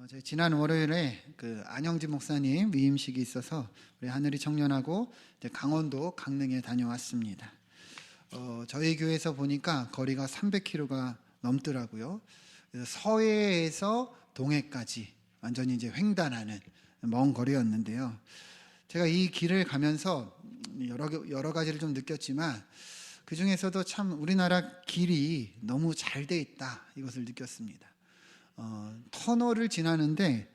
저희 지난 월요일에 안영진 목사님 위임식이 있어서 우리 하늘이 청년하고 이제 강원도 강릉에 다녀왔습니다. 저희 교회에서 보니까 거리가 300km가 넘더라고요. 그래서 서해에서 동해까지 완전히 이제 횡단하는 먼 거리였는데요. 제가 이 길을 가면서 여러 가지를 좀 느꼈지만 그 중에서도 참 우리나라 길이 너무 잘 돼 있다, 이것을 느꼈습니다. 터널을 지나는데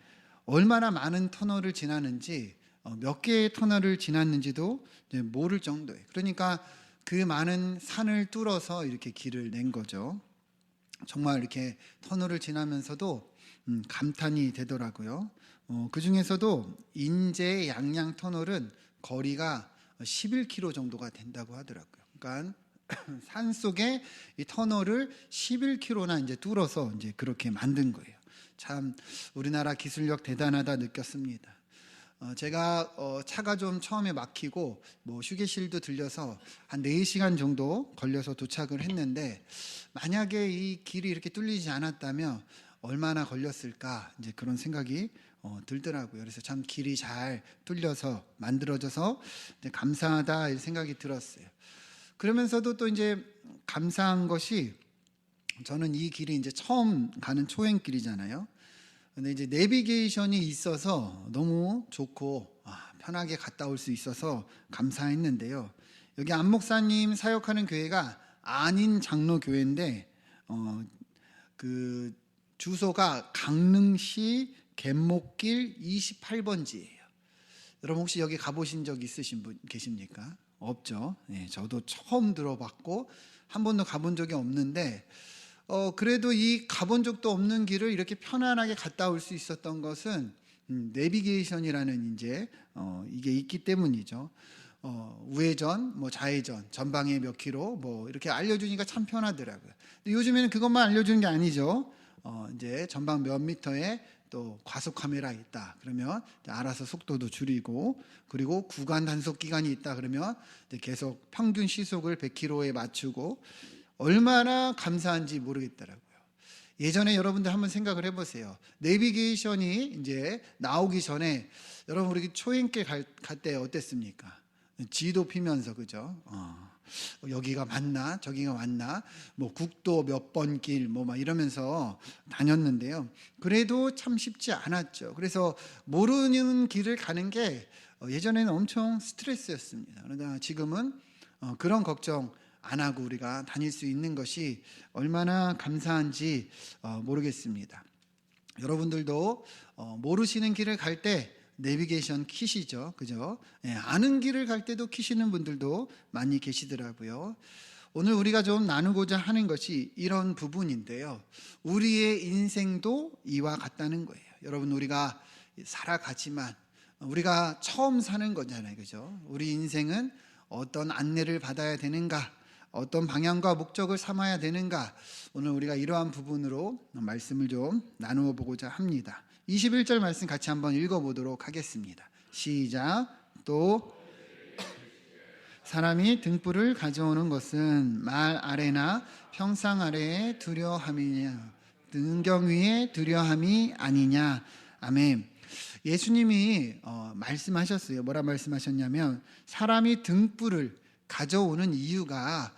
얼마나 많은 터널을 지나는지, 몇 개의 터널을 지났는지도 모를 정도예요. 그러니까 그 많은 산을 뚫어서 이렇게 길을 낸 거죠. 정말 이렇게 터널을 지나면서도 감탄이 되더라고요. 그 중에서도 인제 양양 터널은 거리가 11km 정도가 된다고 하더라고요. 그러니까 산 속에 이 터널을 11km나 이제 뚫어서 이제 그렇게 만든 거예요. 참 우리나라 기술력 대단하다 느꼈습니다. 제가 차가 좀 처음에 막히고 휴게실도 들려서 한 4시간 정도 걸려서 도착을 했는데, 만약에 이 길이 이렇게 뚫리지 않았다면 얼마나 걸렸을까, 이제 그런 생각이 들더라고요. 그래서 참 길이 잘 뚫려서 만들어져서 이제 감사하다, 이 생각이 들었어요. 그러면서도 또 이제 감사한 것이, 저는 이 길이 이제 처음 가는 초행길이잖아요. 근데 이제 내비게이션이 있어서 너무 좋고 편하게 갔다 올 수 있어서 감사했는데요. 여기 안 목사님 사역하는 교회가 안인 장로교회인데 그 주소가 강릉시 갯목길 28번지예요. 여러분 혹시 여기 가보신 적 있으신 분 계십니까? 없죠. 네, 저도 처음 들어봤고 한 번도 가본 적이 없는데, 그래도 이 가본 적도 없는 길을 이렇게 편안하게 갔다 올 수 있었던 것은 내비게이션이라는 이제 이게 있기 때문이죠. 우회전, 좌회전, 전방에 몇 킬로 이렇게 알려주니까 참 편하더라고요. 근데 요즘에는 그것만 알려주는 게 아니죠. 이제 전방 몇 미터에 또 과속 카메라 있다 그러면 알아서 속도도 줄이고, 그리고 구간 단속 기간이 있다 그러면 계속 평균 시속을 100km에 맞추고, 얼마나 감사한지 모르겠더라고요. 예전에 여러분들 한번 생각을 해보세요. 내비게이션이 이제 나오기 전에 여러분 우리 초행길 갈 때 어땠습니까? 지도 피면서, 그죠? 여기가 맞나 저기가 맞나, 국도 몇 번 길 막 이러면서 다녔는데요. 그래도 참 쉽지 않았죠. 그래서 모르는 길을 가는 게 예전에는 엄청 스트레스였습니다. 그러나 지금은 그런 걱정 안 하고 우리가 다닐 수 있는 것이 얼마나 감사한지 모르겠습니다. 여러분들도 모르시는 길을 갈 때 내비게이션 키시죠, 그죠? 아는 길을 갈 때도 키시는 분들도 많이 계시더라고요. 오늘 우리가 좀 나누고자 하는 것이 이런 부분인데요. 우리의 인생도 이와 같다는 거예요. 여러분, 우리가 살아가지만 우리가 처음 사는 거잖아요, 그죠? 우리 인생은 어떤 안내를 받아야 되는가, 어떤 방향과 목적을 삼아야 되는가, 오늘 우리가 이러한 부분으로 말씀을 좀 나누어 보고자 합니다. 21절 말씀 같이 한번 읽어보도록 하겠습니다. 시작. 또 사람이 등불을 가져오는 것은 말 아래나 평상 아래에 두려함이냐, 등경 위에 두려함이 아니냐. 아멘. 예수님이 말씀하셨어요. 뭐라 말씀하셨냐면, 사람이 등불을 가져오는 이유가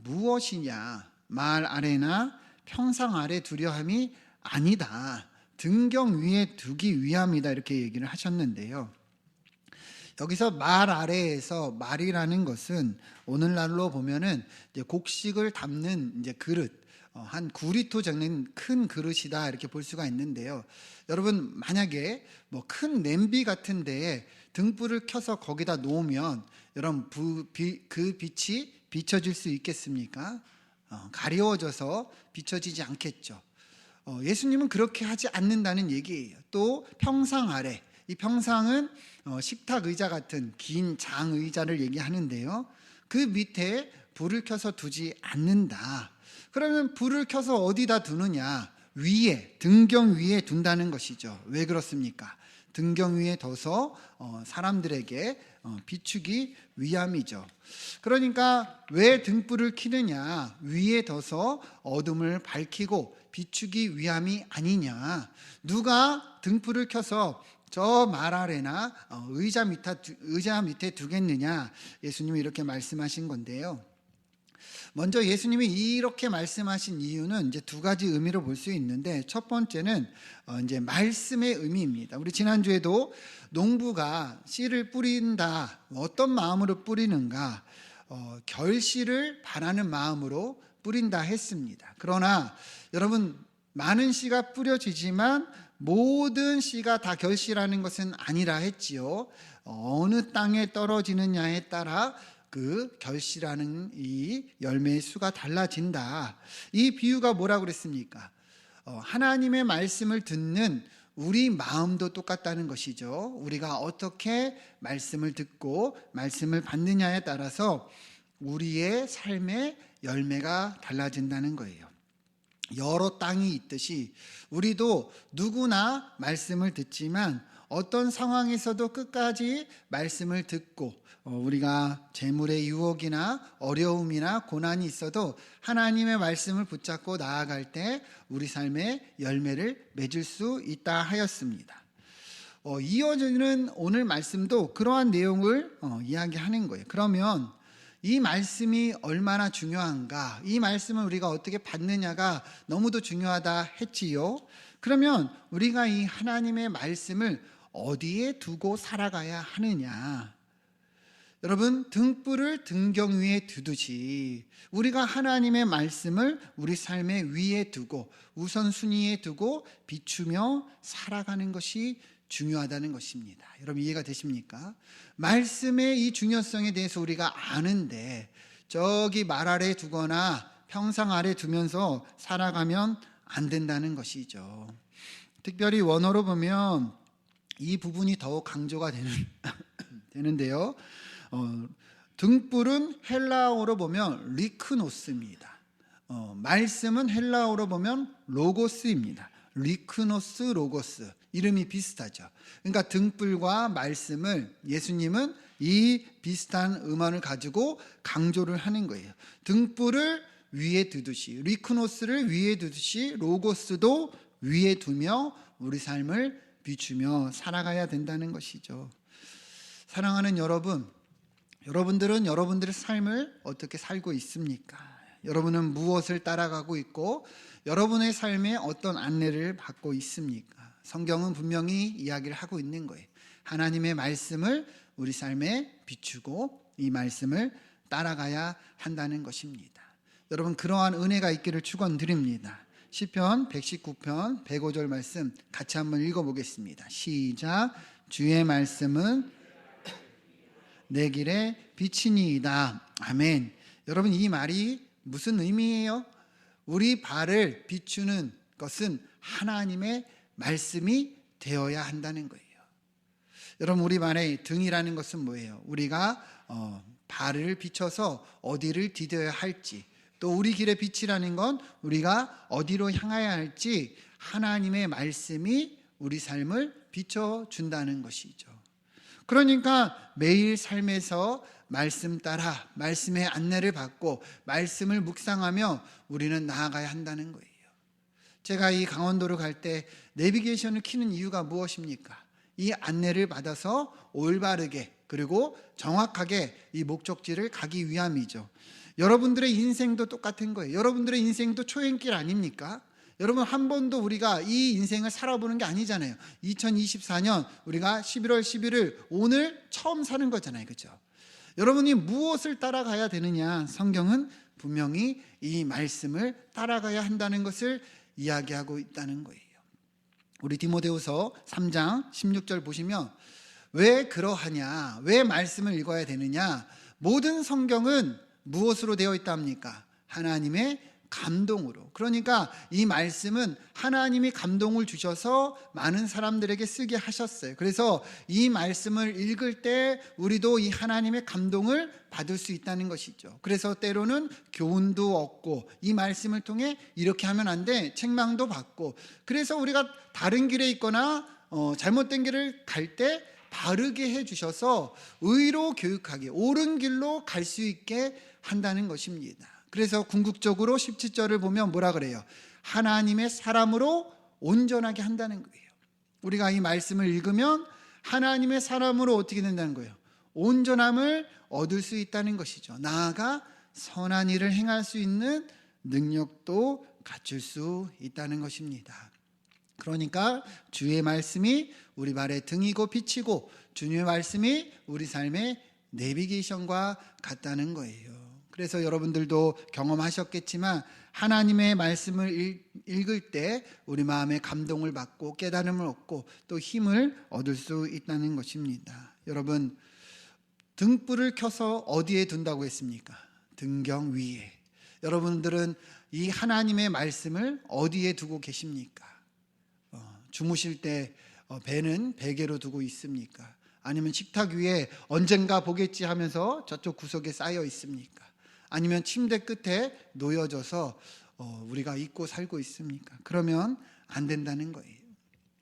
무엇이냐, 말 아래나 평상 아래 두려함이 아니다, 등경 위에 두기 위함이다, 이렇게 얘기를 하셨는데요. 여기서 말 아래에서 말이라는 것은 오늘날로 보면은 이제 곡식을 담는 이제 그릇, 한 9리터 정도는 큰 그릇이다, 이렇게 볼 수가 있는데요. 여러분, 만약에 큰 냄비 같은 데에 등불을 켜서 거기다 놓으면 여러분 그 빛이 비춰질 수 있겠습니까? 가려워져서 비춰지지 않겠죠. 예수님은 그렇게 하지 않는다는 얘기예요. 또 평상 아래, 이 평상은 식탁 의자 같은 긴 장 의자를 얘기하는데요. 그 밑에 불을 켜서 두지 않는다. 그러면 불을 켜서 어디다 두느냐? 위에, 등경 위에 둔다는 것이죠. 왜 그렇습니까? 등경 위에 둬서 사람들에게 비추기 위함이죠. 그러니까 왜 등불을 켜느냐? 위에 둬서 어둠을 밝히고 비추기 위함이 아니냐? 누가 등불을 켜서 저 말 아래나 의자 밑에 두겠느냐? 예수님이 이렇게 말씀하신 건데요. 먼저 예수님이 이렇게 말씀하신 이유는 이제 두 가지 의미로 볼 수 있는데, 첫 번째는 이제 말씀의 의미입니다. 우리 지난주에도 농부가 씨를 뿌린다, 어떤 마음으로 뿌리는가, 결실을 바라는 마음으로 뿌린다 했습니다. 그러나 여러분, 많은 씨가 뿌려지지만 모든 씨가 다 결실하는 것은 아니라 했지요. 어느 땅에 떨어지느냐에 따라 그 결실하는 이 열매의 수가 달라진다. 이 비유가 뭐라고 그랬습니까? 하나님의 말씀을 듣는 우리 마음도 똑같다는 것이죠. 우리가 어떻게 말씀을 듣고 말씀을 받느냐에 따라서 우리의 삶의 열매가 달라진다는 거예요. 여러 땅이 있듯이 우리도 누구나 말씀을 듣지만 어떤 상황에서도 끝까지 말씀을 듣고 우리가 재물의 유혹이나 어려움이나 고난이 있어도 하나님의 말씀을 붙잡고 나아갈 때 우리 삶의 열매를 맺을 수 있다 하였습니다. 이어지는 오늘 말씀도 그러한 내용을 이야기하는 거예요. 그러면 이 말씀이 얼마나 중요한가, 이 말씀을 우리가 어떻게 받느냐가 너무도 중요하다 했지요. 그러면 우리가 이 하나님의 말씀을 어디에 두고 살아가야 하느냐? 여러분, 등불을 등경 위에 두듯이 우리가 하나님의 말씀을 우리 삶의 위에 두고 우선순위에 두고 비추며 살아가는 것이 중요하다는 것입니다. 여러분, 이해가 되십니까? 말씀의 이 중요성에 대해서 우리가 아는데 저기 말 아래 두거나 평상 아래 두면서 살아가면 안 된다는 것이죠. 특별히 원어로 보면 이 부분이 더욱 강조가 되는데요. 등불은 헬라어로 보면 리크노스입니다. 말씀은 헬라어로 보면 로고스입니다. 리크노스, 로고스, 이름이 비슷하죠. 그러니까 등불과 말씀을 예수님은 이 비슷한 음원을 가지고 강조를 하는 거예요. 등불을 위에 두듯이, 리크노스를 위에 두듯이 로고스도 위에 두며 우리 삶을 비추며 살아가야 된다는 것이죠. 사랑하는 여러분, 여러분들은 여러분들의 삶을 어떻게 살고 있습니까? 여러분은 무엇을 따라가고 있고 여러분의 삶에 어떤 안내를 받고 있습니까? 성경은 분명히 이야기를 하고 있는 거예요. 하나님의 말씀을 우리 삶에 비추고 이 말씀을 따라가야 한다는 것입니다. 여러분, 그러한 은혜가 있기를 축원드립니다. 시편 119편 105절 말씀 같이 한번 읽어보겠습니다. 시작. 주의 말씀은 내 길에 빛이니이다. 아멘. 여러분, 이 말이 무슨 의미예요? 우리 발을 비추는 것은 하나님의 말씀이 되어야 한다는 거예요. 여러분, 우리 말의 등이라는 것은 뭐예요? 우리가 발을 비춰서 어디를 디뎌야 할지, 또 우리 길의 빛이라는 건 우리가 어디로 향해야 할지 하나님의 말씀이 우리 삶을 비춰준다는 것이죠. 그러니까 매일 삶에서 말씀 따라 말씀의 안내를 받고 말씀을 묵상하며 우리는 나아가야 한다는 거예요. 제가 이 강원도로 갈 때 내비게이션을 켜는 이유가 무엇입니까? 이 안내를 받아서 올바르게 그리고 정확하게 이 목적지를 가기 위함이죠. 여러분들의 인생도 똑같은 거예요. 여러분들의 인생도 초행길 아닙니까? 여러분, 한 번도 우리가 이 인생을 살아보는 게 아니잖아요. 2024년 우리가 11월 11일 오늘 처음 사는 거잖아요. 그렇죠? 여러분이 무엇을 따라가야 되느냐? 성경은 분명히 이 말씀을 따라가야 한다는 것을 이야기하고 있다는 거예요. 우리 디모데후서 3장 16절 보시면 왜 그러하냐? 왜 말씀을 읽어야 되느냐? 모든 성경은 무엇으로 되어 있답니까? 하나님의 감동으로. 그러니까 이 말씀은 하나님이 감동을 주셔서 많은 사람들에게 쓰게 하셨어요. 그래서 이 말씀을 읽을 때 우리도 이 하나님의 감동을 받을 수 있다는 것이죠. 그래서 때로는 교훈도 얻고 이 말씀을 통해 이렇게 하면 안 돼, 책망도 받고, 그래서 우리가 다른 길에 있거나 잘못된 길을 갈 때 바르게 해주셔서 의로 교육하게 옳은 길로 갈 수 있게 한다는 것입니다. 그래서 궁극적으로 17절을 보면 뭐라 그래요? 하나님의 사람으로 온전하게 한다는 거예요. 우리가 이 말씀을 읽으면 하나님의 사람으로 어떻게 된다는 거예요? 온전함을 얻을 수 있다는 것이죠. 나아가 선한 일을 행할 수 있는 능력도 갖출 수 있다는 것입니다. 그러니까 주의 말씀이 우리 발에 등이고 빛이고 주님의 말씀이 우리 삶의 내비게이션과 같다는 거예요. 그래서 여러분들도 경험하셨겠지만 하나님의 말씀을 읽을 때 우리 마음에 감동을 받고 깨달음을 얻고 또 힘을 얻을 수 있다는 것입니다. 여러분, 등불을 켜서 어디에 둔다고 했습니까? 등경 위에. 여러분들은 이 하나님의 말씀을 어디에 두고 계십니까? 주무실 때 배는 베개로 두고 있습니까? 아니면 식탁 위에 언젠가 보겠지 하면서 저쪽 구석에 쌓여 있습니까? 아니면 침대 끝에 놓여져서 우리가 잊고 살고 있습니까? 그러면 안 된다는 거예요.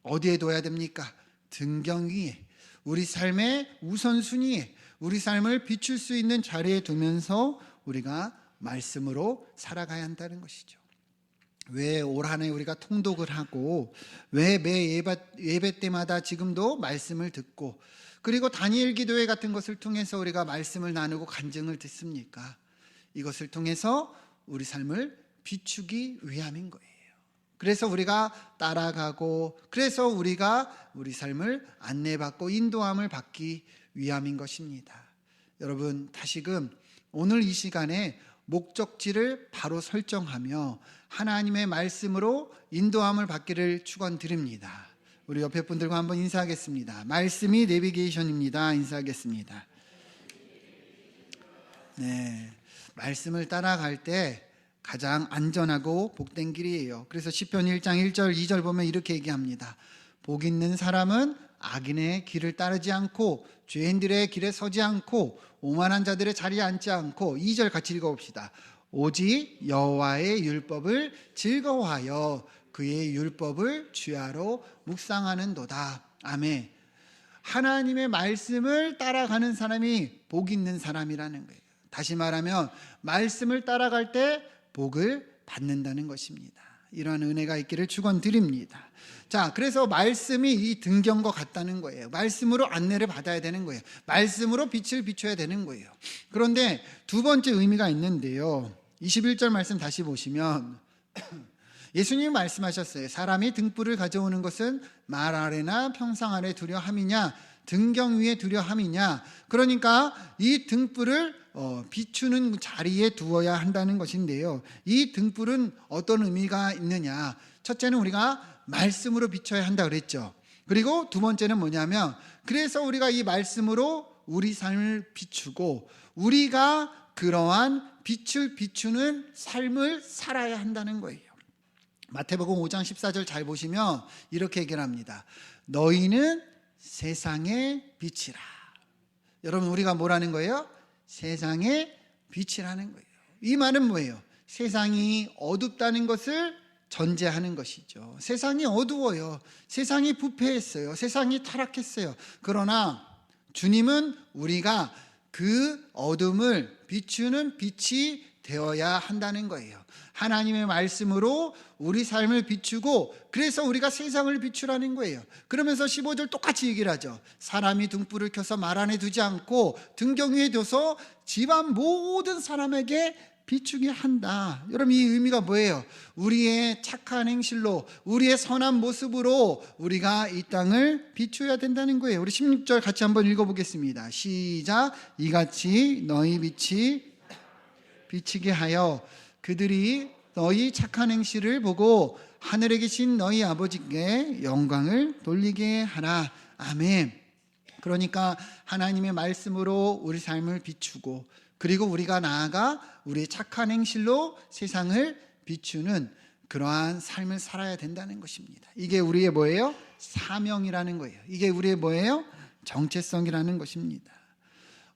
어디에 둬야 됩니까? 등경 위에, 우리 삶의 우선순위에, 우리 삶을 비출 수 있는 자리에 두면서 우리가 말씀으로 살아가야 한다는 것이죠. 왜 올 한 해 우리가 통독을 하고 왜 매 예배 때마다 지금도 말씀을 듣고 그리고 다니엘 기도회 같은 것을 통해서 우리가 말씀을 나누고 간증을 듣습니까? 이것을 통해서 우리 삶을 비추기 위함인 거예요. 그래서 우리가 따라가고 그래서 우리가 우리 삶을 안내받고 인도함을 받기 위함인 것입니다. 여러분, 다시금 오늘 이 시간에 목적지를 바로 설정하며 하나님의 말씀으로 인도함을 받기를 축원드립니다. 우리 옆에 분들과 한번 인사하겠습니다. 말씀이 내비게이션입니다. 인사하겠습니다. 네, 말씀을 따라갈 때 가장 안전하고 복된 길이에요. 그래서 시편 1장 1절 2절 보면 이렇게 얘기합니다. 복 있는 사람은 악인의 길을 따르지 않고 죄인들의 길에 서지 않고 오만한 자들의 자리에 앉지 않고 2절 같이 읽어봅시다. 오직 여호와의 율법을 즐거워하여 그의 율법을 주야로 묵상하는도다. 아멘. 하나님의 말씀을 따라가는 사람이 복 있는 사람이라는 거예요. 다시 말하면 말씀을 따라갈 때 복을 받는다는 것입니다. 이러한 은혜가 있기를 축원드립니다. 자, 그래서 말씀이 이 등경과 같다는 거예요. 말씀으로 안내를 받아야 되는 거예요. 말씀으로 빛을 비춰야 되는 거예요. 그런데 두 번째 의미가 있는데요. 21절 말씀 다시 보시면 예수님이 말씀하셨어요. 사람이 등불을 가져오는 것은 말 아래나 평상 아래 두려 함이냐, 등경 위에 두려 함이냐. 그러니까 이 등불을 비추는 자리에 두어야 한다는 것인데요. 이 등불은 어떤 의미가 있느냐. 첫째는 우리가 말씀으로 비춰야 한다 그랬죠. 그리고 두 번째는 뭐냐면 그래서 우리가 이 말씀으로 우리 삶을 비추고 우리가 그러한 빛을 비추는 삶을 살아야 한다는 거예요. 마태복음 5장 14절 잘 보시면 이렇게 얘기를 합니다. 너희는 세상의 빛이라. 여러분, 우리가 뭐라는 거예요? 세상의 빛이라는 거예요. 이 말은 뭐예요? 세상이 어둡다는 것을 전제하는 것이죠. 세상이 어두워요. 세상이 부패했어요. 세상이 타락했어요. 그러나 주님은 우리가 그 어둠을 비추는 빛이 되어야 한다는 거예요. 하나님의 말씀으로 우리 삶을 비추고 그래서 우리가 세상을 비추라는 거예요. 그러면서 15절 똑같이 얘기를 하죠. 사람이 등불을 켜서 말 안에 두지 않고 등경 위에 둬서 집안 모든 사람에게 비추게 한다. 여러분, 이 의미가 뭐예요? 우리의 착한 행실로 우리의 선한 모습으로 우리가 이 땅을 비추어야 된다는 거예요. 우리 16절 같이 한번 읽어보겠습니다. 시작. 이같이 너희 빛이 비치게 하여 그들이 너희 착한 행실을 보고 하늘에 계신 너희 아버지께 영광을 돌리게 하라. 아멘. 그러니까 하나님의 말씀으로 우리 삶을 비추고 그리고 우리가 나아가 우리의 착한 행실로 세상을 비추는 그러한 삶을 살아야 된다는 것입니다. 이게 우리의 뭐예요? 사명이라는 거예요. 이게 우리의 뭐예요? 정체성이라는 것입니다.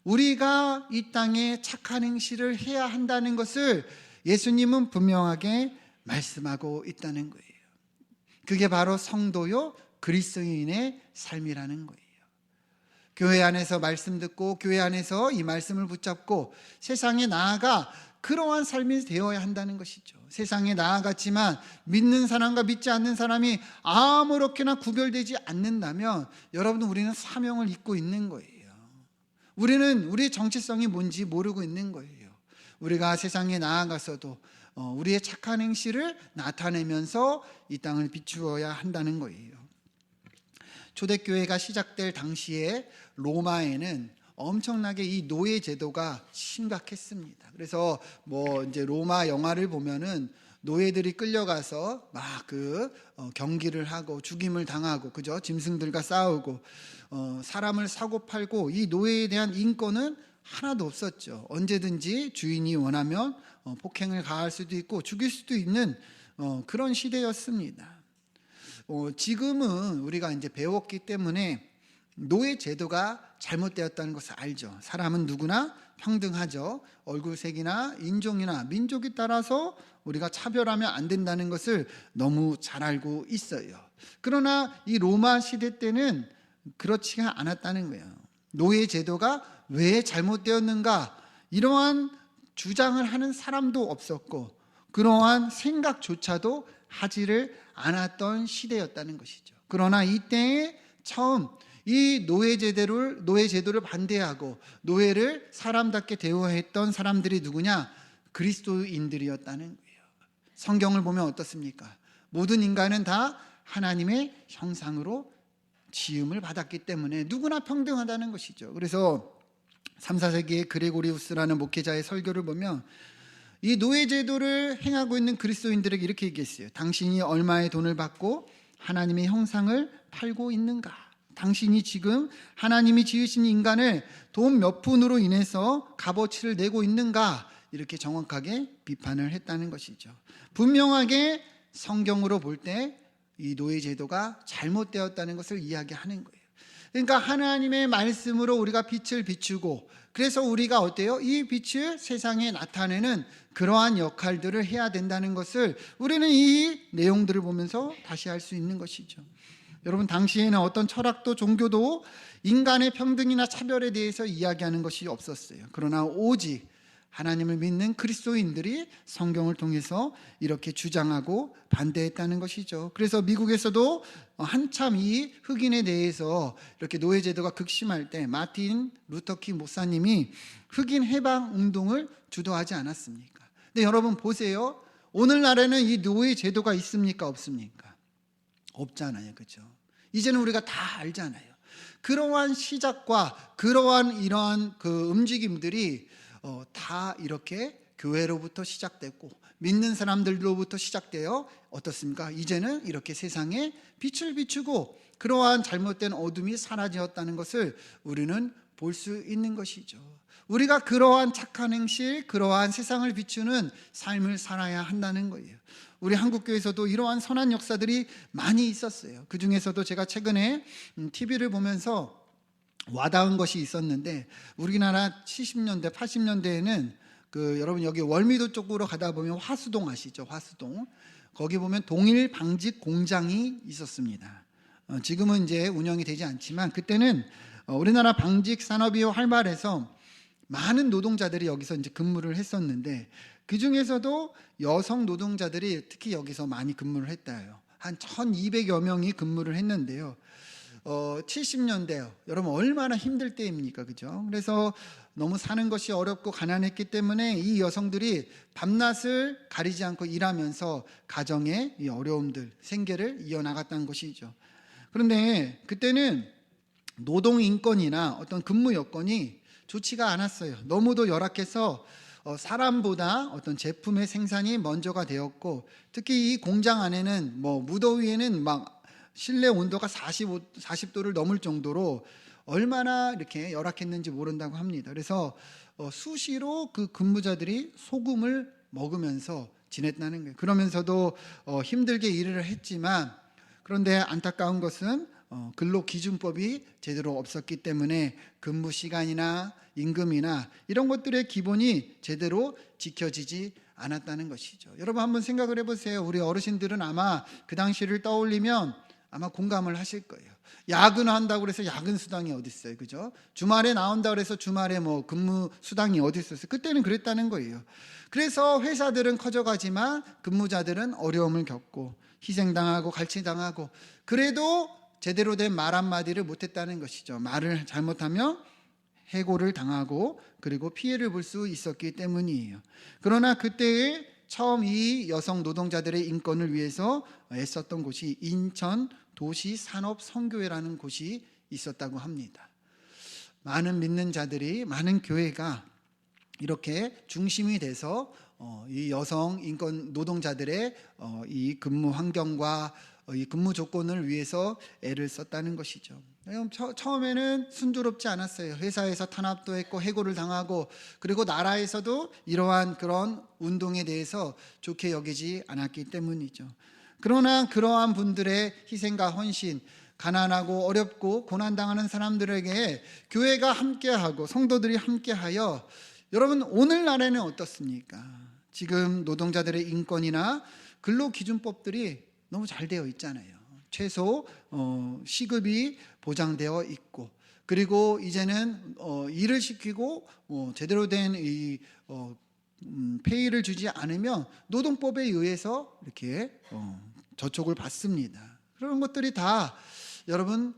우리가 이 땅에 착한 행실을 해야 한다는 것을 예수님은 분명하게 말씀하고 있다는 거예요. 그게 바로 성도요, 그리스도인의 삶이라는 거예요. 교회 안에서 말씀 듣고 교회 안에서 이 말씀을 붙잡고 세상에 나아가 그러한 삶이 되어야 한다는 것이죠. 세상에 나아갔지만 믿는 사람과 믿지 않는 사람이 아무렇게나 구별되지 않는다면 여러분, 우리는 사명을 잊고 있는 거예요. 우리는 우리의 정체성이 뭔지 모르고 있는 거예요. 우리가 세상에 나아가서도 우리의 착한 행실을 나타내면서 이 땅을 비추어야 한다는 거예요. 초대교회가 시작될 당시에 로마에는 엄청나게 이 노예 제도가 심각했습니다. 그래서 이제 로마 영화를 보면은 노예들이 끌려가서 막 경기를 하고 죽임을 당하고, 그죠? 짐승들과 싸우고 사람을 사고 팔고, 이 노예에 대한 인권은 하나도 없었죠. 언제든지 주인이 원하면 폭행을 가할 수도 있고 죽일 수도 있는 그런 시대였습니다. 지금은 우리가 이제 배웠기 때문에 노예 제도가 잘못되었다는 것을 알죠. 사람은 누구나 평등하죠. 얼굴색이나 인종이나 민족에 따라서 우리가 차별하면 안 된다는 것을 너무 잘 알고 있어요. 그러나 이 로마 시대 때는 그렇지가 않았다는 거예요. 노예 제도가 왜 잘못되었는가, 이러한 주장을 하는 사람도 없었고 그러한 생각조차도 하지를 않았던 시대였다는 것이죠. 그러나 이때에 처음 이 노예 제도를 반대하고 노예를 사람답게 대우했던 사람들이 누구냐? 그리스도인들이었다는 거예요. 성경을 보면 어떻습니까? 모든 인간은 다 하나님의 형상으로 지음을 받았기 때문에 누구나 평등하다는 것이죠. 그래서 3, 4세기의 그레고리우스라는 목회자의 설교를 보면 이 노예 제도를 행하고 있는 그리스도인들에게 이렇게 얘기했어요. 당신이 얼마의 돈을 받고 하나님의 형상을 팔고 있는가? 당신이 지금 하나님이 지으신 인간을 돈 몇 푼으로 인해서 값어치를 내고 있는가? 이렇게 정확하게 비판을 했다는 것이죠. 분명하게 성경으로 볼 때 이 노예 제도가 잘못되었다는 것을 이야기하는 거예요. 그러니까 하나님의 말씀으로 우리가 빛을 비추고, 그래서 우리가 어때요? 이 빛을 세상에 나타내는 그러한 역할들을 해야 된다는 것을 우리는 이 내용들을 보면서 다시 알 수 있는 것이죠. 여러분, 당시에는 어떤 철학도 종교도 인간의 평등이나 차별에 대해서 이야기하는 것이 없었어요. 그러나 오직 하나님을 믿는 그리스도인들이 성경을 통해서 이렇게 주장하고 반대했다는 것이죠. 그래서 미국에서도 한참 이 흑인에 대해서 이렇게 노예 제도가 극심할 때 마틴 루터킹 목사님이 흑인 해방 운동을 주도하지 않았습니까? 근데 여러분 보세요. 오늘날에는 이 노예 제도가 있습니까? 없습니까? 없잖아요. 그렇죠? 이제는 우리가 다 알잖아요. 그러한 시작과 그러한 이러한 움직임들이 다 이렇게 교회로부터 시작됐고 믿는 사람들로부터 시작되어 어떻습니까? 이제는 이렇게 세상에 빛을 비추고 그러한 잘못된 어둠이 사라졌다는 것을 우리는 볼 수 있는 것이죠. 우리가 그러한 착한 행실, 그러한 세상을 비추는 삶을 살아야 한다는 거예요. 우리 한국교회에서도 이러한 선한 역사들이 많이 있었어요. 그 중에서도 제가 최근에 TV를 보면서 와닿은 것이 있었는데, 우리나라 70년대, 80년대에는 여러분 여기 월미도 쪽으로 가다 보면 화수동 아시죠? 화수동. 거기 보면 동일 방직 공장이 있었습니다. 지금은 이제 운영이 되지 않지만 그때는 우리나라 방직 산업이 활발해서 많은 노동자들이 여기서 이제 근무를 했었는데, 그 중에서도 여성 노동자들이 특히 여기서 많이 근무를 했다요. 한 1200여 명이 근무를 했는데요. 70년대요. 여러분 얼마나 힘들 때입니까? 그죠? 그래서 너무 사는 것이 어렵고 가난했기 때문에 이 여성들이 밤낮을 가리지 않고 일하면서 가정의 이 어려움들, 생계를 이어나갔다는 것이죠. 그런데 그때는 노동 인권이나 어떤 근무 여건이 좋지가 않았어요. 너무도 열악해서 사람보다 어떤 제품의 생산이 먼저가 되었고, 특히 이 공장 안에는 무더위에는 막 실내 온도가 40도를 넘을 정도로 얼마나 이렇게 열악했는지 모른다고 합니다. 그래서 수시로 그 근무자들이 소금을 먹으면서 지냈다는 거예요. 그러면서도 힘들게 일을 했지만, 그런데 안타까운 것은 근로기준법이 제대로 없었기 때문에 근무 시간이나 임금이나 이런 것들의 기본이 제대로 지켜지지 않았다는 것이죠. 여러분 한번 생각을 해보세요. 우리 어르신들은 아마 그 당시를 떠올리면 아마 공감을 하실 거예요. 야근한다고 그래서 야근 수당이 어디 있어요, 그죠? 주말에 나온다 그래서 주말에 뭐 근무 수당이 어디 있었어요? 그때는 그랬다는 거예요. 그래서 회사들은 커져가지만 근무자들은 어려움을 겪고 희생당하고 갈취당하고, 그래도 제대로 된 말 한마디를 못했다는 것이죠. 말을 잘못하면 해고를 당하고 그리고 피해를 볼 수 있었기 때문이에요. 그러나 그때에 처음 이 여성 노동자들의 인권을 위해서 애썼던 곳이 인천 도시산업선교회라는 곳이 있었다고 합니다. 많은 믿는 자들이, 많은 교회가 이렇게 중심이 돼서 이 여성 인권 노동자들의 이 근무 환경과 이 근무 조건을 위해서 애를 썼다는 것이죠. 처음에는 순조롭지 않았어요. 회사에서 탄압도 했고 해고를 당하고, 그리고 나라에서도 이러한 그런 운동에 대해서 좋게 여기지 않았기 때문이죠. 그러나 그러한 분들의 희생과 헌신, 가난하고 어렵고 고난당하는 사람들에게 교회가 함께하고 성도들이 함께하여, 여러분 오늘날에는 어떻습니까? 지금 노동자들의 인권이나 근로기준법들이 너무 잘 되어 있잖아요. 최소 시급이 보장되어 있고, 그리고 이제는 일을 시키고 제대로 된 이 페이를 주지 않으면 노동법에 의해서 이렇게 저촉을 받습니다. 그런 것들이 다 여러분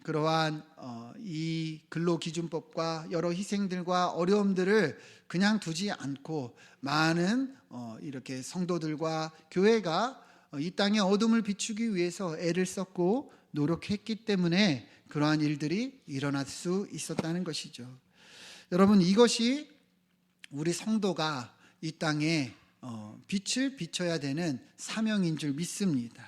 그러한 이 근로기준법과 여러 희생들과 어려움들을 그냥 두지 않고 많은 이렇게 성도들과 교회가 이 땅의 어둠을 비추기 위해서 애를 썼고 노력했기 때문에 그러한 일들이 일어날 수 있었다는 것이죠. 여러분, 이것이 우리 성도가 이 땅에 빛을 비춰야 되는 사명인 줄 믿습니다.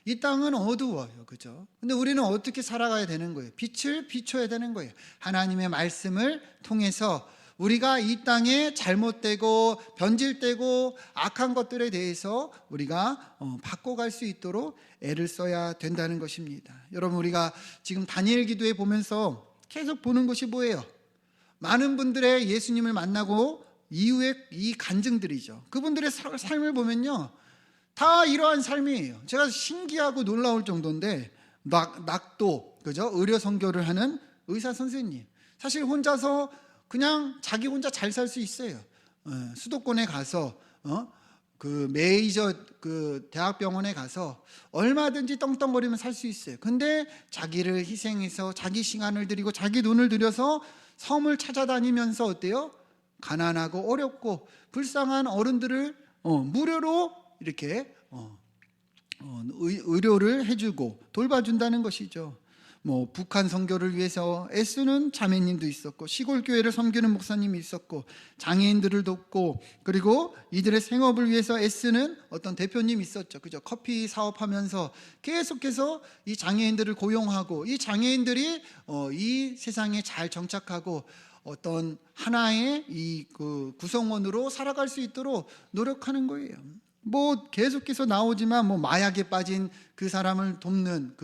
이 땅은 어두워요, 그죠? 근데 우리는 어떻게 살아가야 되는 거예요? 빛을 비춰야 되는 거예요. 하나님의 말씀을 통해서 우리가 이 땅에 잘못되고 변질되고 악한 것들에 대해서 우리가 바꿔갈 수 있도록 애를 써야 된다는 것입니다. 여러분, 우리가 지금 다니엘 기도에 보면서 계속 보는 것이 뭐예요? 많은 분들의 예수님을 만나고 이후의 이 간증들이죠. 그분들의 삶을 보면요, 다 이러한 삶이에요. 제가 신기하고 놀라울 정도인데, 낙도, 그죠? 의료 선교를 하는 의사 선생님, 사실 혼자서 그냥 자기 혼자 잘 살 수 있어요. 수도권에 가서 그 메이저 그 대학병원에 가서 얼마든지 떵떵거리면 살 수 있어요. 근데 자기를 희생해서 자기 시간을 들이고 자기 돈을 들여서 섬을 찾아다니면서 어때요? 가난하고 어렵고 불쌍한 어른들을 무료로 이렇게 의료를 해주고 돌봐준다는 것이죠. 뭐 북한 선교를 위해서 애쓰는 자매님도 있었고, 시골 교회를 섬기는 목사님이 있었고, 장애인들을 돕고, 그리고 이들의 생업을 위해서 애쓰는 어떤 대표님이 있었죠, 그죠? 커피 사업하면서 계속해서 이 장애인들을 고용하고, 이 장애인들이 이 세상에 잘 정착하고 어떤 하나의 이 구성원으로 살아갈 수 있도록 노력하는 거예요. 뭐 계속해서 나오지만 뭐 마약에 빠진 그 사람을 돕는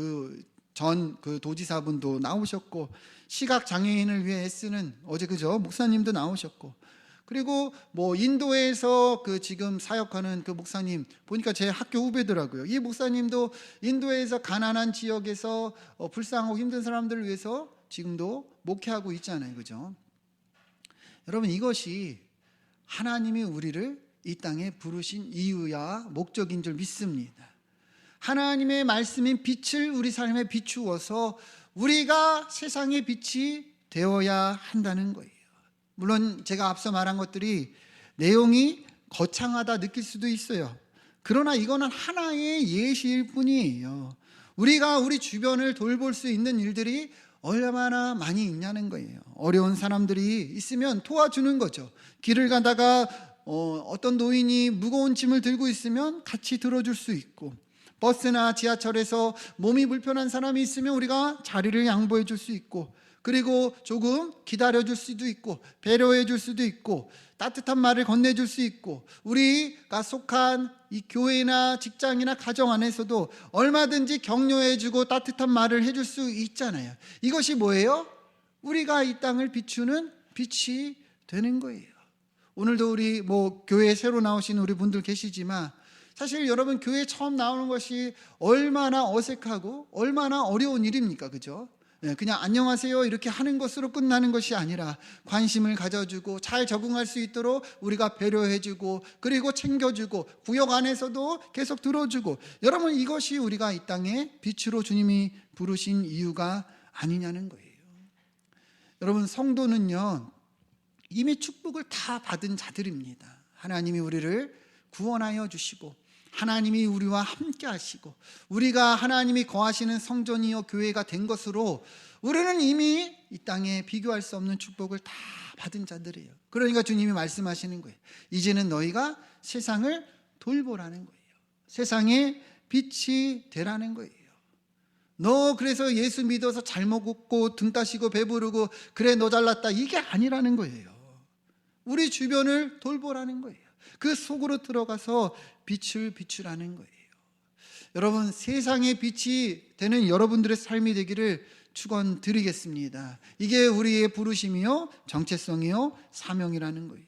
전 도지사분도 나오셨고, 시각 장애인을 위해 애쓰는 어제 그죠 목사님도 나오셨고, 그리고 뭐 인도에서 지금 사역하는 그 목사님 보니까 제 학교 후배더라고요. 이 목사님도 인도에서 가난한 지역에서 불쌍하고 힘든 사람들을 위해서 지금도 목회하고 있잖아요, 그죠? 여러분, 이것이 하나님이 우리를 이 땅에 부르신 이유야 목적인 줄 믿습니다. 하나님의 말씀인 빛을 우리 삶에 비추어서 우리가 세상의 빛이 되어야 한다는 거예요. 물론 제가 앞서 말한 것들이 내용이 거창하다 느낄 수도 있어요. 그러나 이거는 하나의 예시일 뿐이에요. 우리가 우리 주변을 돌볼 수 있는 일들이 얼마나 많이 있냐는 거예요. 어려운 사람들이 있으면 도와주는 거죠. 길을 가다가 어떤 노인이 무거운 짐을 들고 있으면 같이 들어줄 수 있고, 버스나 지하철에서 몸이 불편한 사람이 있으면 우리가 자리를 양보해 줄 수 있고, 그리고 조금 기다려 줄 수도 있고, 배려해 줄 수도 있고, 따뜻한 말을 건네줄 수 있고, 우리가 속한 이 교회나 직장이나 가정 안에서도 얼마든지 격려해 주고 따뜻한 말을 해줄 수 있잖아요. 이것이 뭐예요? 우리가 이 땅을 비추는 빛이 되는 거예요. 오늘도 우리 교회에 새로 나오신 우리 분들 계시지만, 사실 여러분 교회 처음 나오는 것이 얼마나 어색하고 얼마나 어려운 일입니까? 그죠? 그냥 안녕하세요 이렇게 하는 것으로 끝나는 것이 아니라 관심을 가져주고 잘 적응할 수 있도록 우리가 배려해주고 그리고 챙겨주고 구역 안에서도 계속 들어주고, 여러분 이것이 우리가 이 땅에 빛으로 주님이 부르신 이유가 아니냐는 거예요. 여러분 성도는요 이미 축복을 다 받은 자들입니다. 하나님이 우리를 구원하여 주시고 하나님이 우리와 함께 하시고 우리가 하나님이 거하시는 성전이요 교회가 된 것으로 우리는 이미 이 땅에 비교할 수 없는 축복을 다 받은 자들이에요. 그러니까 주님이 말씀하시는 거예요. 이제는 너희가 세상을 돌보라는 거예요. 세상에 빛이 되라는 거예요. 너 그래서 예수 믿어서 잘 먹고 등 따시고 배부르고 그래 너 잘났다 이게 아니라는 거예요. 우리 주변을 돌보라는 거예요. 그 속으로 들어가서 빛을 비추라는 거예요. 여러분 세상의 빛이 되는 여러분들의 삶이 되기를 축원드리겠습니다. 이게 우리의 부르심이요 정체성이요 사명이라는 거예요.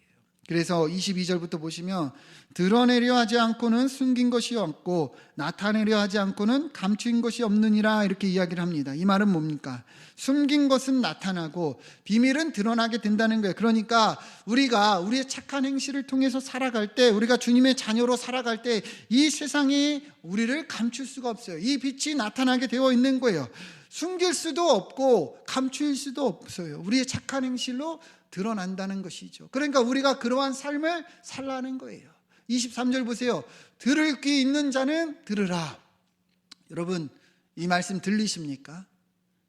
그래서 22절부터 보시면 드러내려 하지 않고는 숨긴 것이 없고 나타내려 하지 않고는 감추인 것이 없느니라 이렇게 이야기를 합니다. 이 말은 뭡니까? 숨긴 것은 나타나고 비밀은 드러나게 된다는 거예요. 그러니까 우리가 우리의 착한 행실을 통해서 살아갈 때, 우리가 주님의 자녀로 살아갈 때 이 세상이 우리를 감출 수가 없어요. 이 빛이 나타나게 되어 있는 거예요. 숨길 수도 없고 감출 수도 없어요. 우리의 착한 행실로 드러난다는 것이죠. 그러니까 우리가 그러한 삶을 살라는 거예요. 23절 보세요. 들을 귀 있는 자는 들으라. 여러분 이 말씀 들리십니까?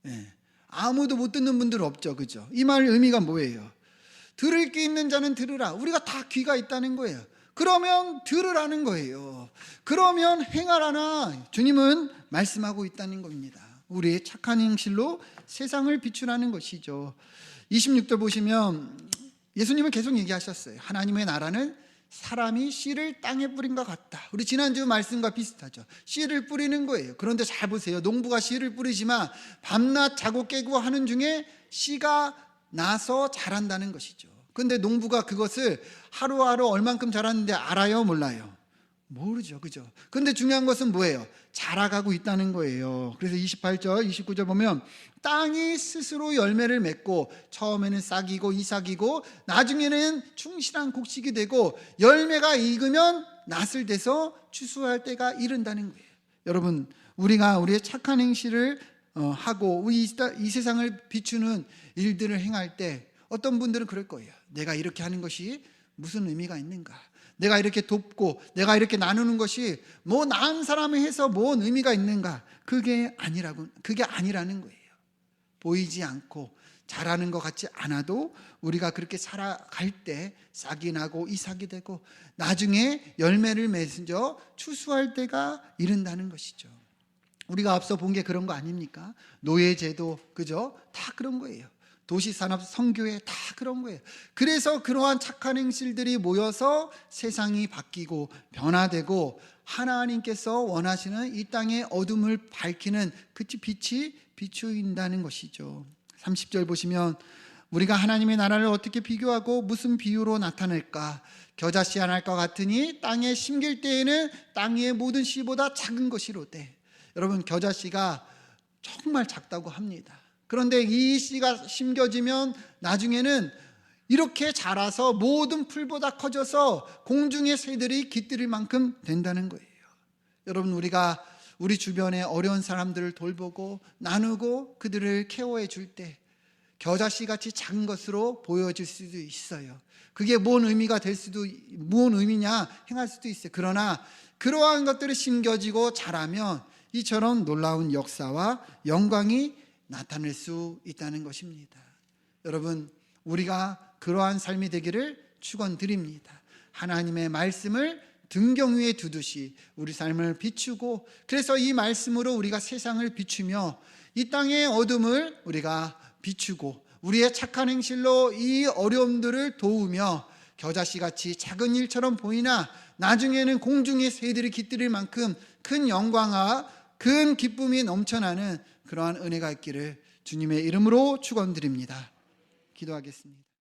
네. 아무도 못 듣는 분들 없죠, 그죠? 이 말 의미가 뭐예요? 들을 귀 있는 자는 들으라. 우리가 다 귀가 있다는 거예요. 그러면 들으라는 거예요. 그러면 행하라나 주님은 말씀하고 있다는 겁니다. 우리의 착한 행실로 세상을 비추라는 것이죠. 26절 보시면 예수님은 계속 얘기하셨어요. 하나님의 나라는 사람이 씨를 땅에 뿌린 것 같다. 우리 지난주 말씀과 비슷하죠. 씨를 뿌리는 거예요. 그런데 잘 보세요. 농부가 씨를 뿌리지만 밤낮 자고 깨고 하는 중에 씨가 나서 자란다는 것이죠. 그런데 농부가 그것을 하루하루 얼만큼 자랐는데 알아요? 몰라요? 모르죠. 그죠? 근데 중요한 것은 뭐예요? 자라가고 있다는 거예요. 그래서 28절, 29절 보면 땅이 스스로 열매를 맺고 처음에는 싹이고 이삭이고 나중에는 충실한 곡식이 되고 열매가 익으면 낫을 대서 추수할 때가 이른다는 거예요. 여러분 우리가 우리의 착한 행실을 하고 이 세상을 비추는 일들을 행할 때 어떤 분들은 그럴 거예요. 내가 이렇게 하는 것이 무슨 의미가 있는가? 내가 이렇게 돕고 내가 이렇게 나누는 것이 뭐 나은 사람이 해서 뭔 의미가 있는가? 그게 아니라는 거예요. 보이지 않고 잘하는 것 같지 않아도 우리가 그렇게 살아갈 때 싹이 나고 이삭이 되고 나중에 열매를 맺어 추수할 때가 이른다는 것이죠. 우리가 앞서 본 게 그런 거 아닙니까? 노예제도, 그죠? 다 그런 거예요. 도시산업, 성교회 다 그런 거예요. 그래서 그러한 착한 행실들이 모여서 세상이 바뀌고 변화되고 하나님께서 원하시는 이 땅의 어둠을 밝히는 그 빛이 비추인다는 것이죠. 30절 보시면 우리가 하나님의 나라를 어떻게 비교하고 무슨 비유로 나타낼까? 겨자씨 하나일 것 같으니 땅에 심길 때에는 땅 위의 모든 씨보다 작은 것이로되. 여러분 겨자씨가 정말 작다고 합니다. 그런데 이 씨가 심겨지면 나중에는 이렇게 자라서 모든 풀보다 커져서 공중의 새들이 깃들일 만큼 된다는 거예요. 여러분 우리가 우리 주변에 어려운 사람들을 돌보고 나누고 그들을 케어해 줄 때 겨자씨 같이 작은 것으로 보여질 수도 있어요. 그게 뭔 의미가 뭔 의미냐 행할 수도 있어요. 그러나 그러한 것들이 심겨지고 자라면 이처럼 놀라운 역사와 영광이 나타낼 수 있다는 것입니다. 여러분 우리가 그러한 삶이 되기를 축원드립니다. 하나님의 말씀을 등경 위에 두듯이 우리 삶을 비추고, 그래서 이 말씀으로 우리가 세상을 비추며 이 땅의 어둠을 우리가 비추고 우리의 착한 행실로 이 어려움들을 도우며 겨자씨같이 작은 일처럼 보이나 나중에는 공중의 새들이 깃들일 만큼 큰 영광과 큰 기쁨이 넘쳐나는 그러한 은혜가 있기를 주님의 이름으로 축원드립니다. 기도하겠습니다.